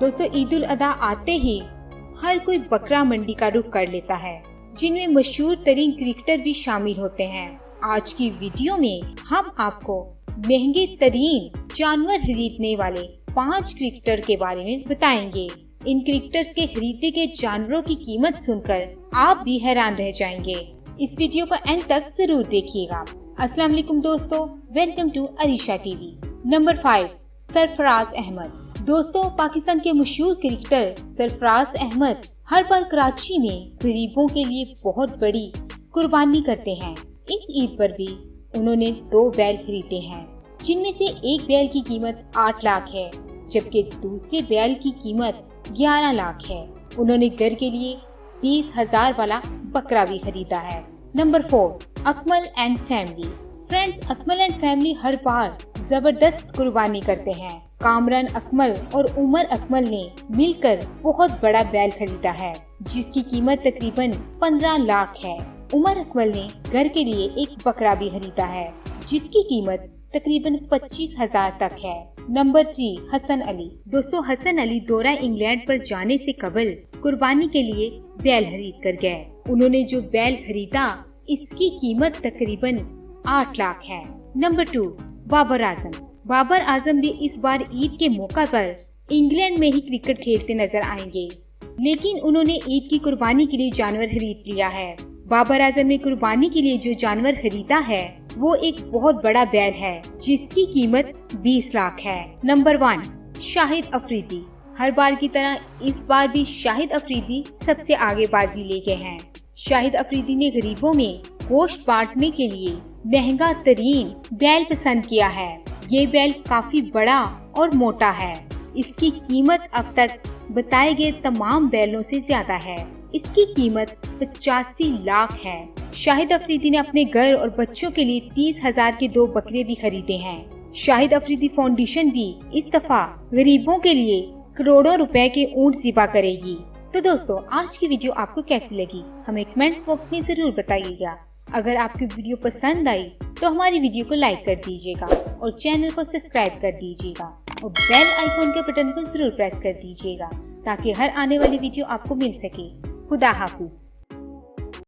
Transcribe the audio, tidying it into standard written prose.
दोस्तों ईद उल अदा आते ही हर कोई बकरा मंडी का रुख कर लेता है, जिनमें मशहूर तरीन क्रिकेटर भी शामिल होते हैं। आज की वीडियो में हम आपको महंगे तरीन जानवर खरीदने वाले 5 क्रिकेटर के बारे में बताएंगे। इन क्रिकेटर्स के खरीदे गए जानवरों की कीमत सुनकर आप भी हैरान रह जाएंगे। इस वीडियो को एंड तक जरूर देखिएगा। अस्सलाम वालेकुम दोस्तों, welcome to Arisha TV. Number 5, Sarfaraz Ahmed. दोस्तों पाकिस्तान के मशहूर क्रिकेटर सरफराज अहमद हर बार कराची में गरीबों के लिए बहुत बड़ी कुर्बानी करते हैं। इस ईद पर भी उन्होंने 2 बैल खरीदे हैं, जिनमें से एक बैल की कीमत 8 लाख है, जबकि दूसरे बैल की कीमत 11 लाख है। उन्होंने घर के लिए 20,000 वाला बकरा भी खरीदा है। Number 4, Akmal and family. Friends, Akmal and family हर बार जबरदस्त कुर्बानी करते हैं। कामरान अकमल और उमर अकमल ने मिलकर बहुत बड़ा बैल खरीदा है, जिसकी कीमत तकरीबन 15 लाख है। उमर अकमल ने घर के लिए एक बकरा भी खरीदा है, जिसकी कीमत तकरीबन 25,000 तक है। नंबर 3, हसन अली। दोस्तों हसन अली दौरा इंग्लैंड पर जाने से कबल कुर्बानी के लिए बैल खरीद कर गए। उन्होंने जो बैल खरीदा इसकी कीमत तकरीबन 8 लाख है। नंबर 2, बाबर आजम। बाबर आजम भी इस बार ईद के मौका पर इंग्लैंड में ही क्रिकेट खेलते नजर आएंगे, लेकिन उन्होंने ईद की कुर्बानी के लिए जानवर खरीद लिया है। बाबर आजम ने कुर्बानी के लिए जो जानवर खरीदा है वो एक बहुत बड़ा बैल है, जिसकी कीमत 20 लाख है। नंबर 1, शाहिद अफरीदी। हर बार की तरह इस बार भी शाहिद अफरीदी सबसे आगे बाजी ले गए हैं। शाहिद अफरीदी ने गरीबों में गोश्त बांटने के लिए महंगा तरीन बैल पसंद किया है। ये बैल काफी बड़ा और मोटा है। इसकी कीमत अब तक बताए गए तमाम बैलों से ज्यादा है। इसकी कीमत 85 लाख है। शाहिद अफरीदी ने अपने घर और बच्चों के लिए 30,000 के 2 बकरे भी खरीदे हैं। शाहिद अफरीदी फाउंडेशन भी इस दफा गरीबों के लिए करोड़ों रुपए के ऊंट ज़िबा करेगी। तो दोस्तों आज की वीडियो आपको कैसी लगी हमें कमेंट्स बॉक्स में जरूर बताइएगा। अगर आपकी वीडियो पसंद आई तो हमारी वीडियो को लाइक कर दीजिएगा और चैनल को सब्सक्राइब कर दीजिएगा और बेल आइकॉन के बटन को जरूर प्रेस कर दीजिएगा, ताकि हर आने वाली वीडियो आपको मिल सके। खुदा हाफिज।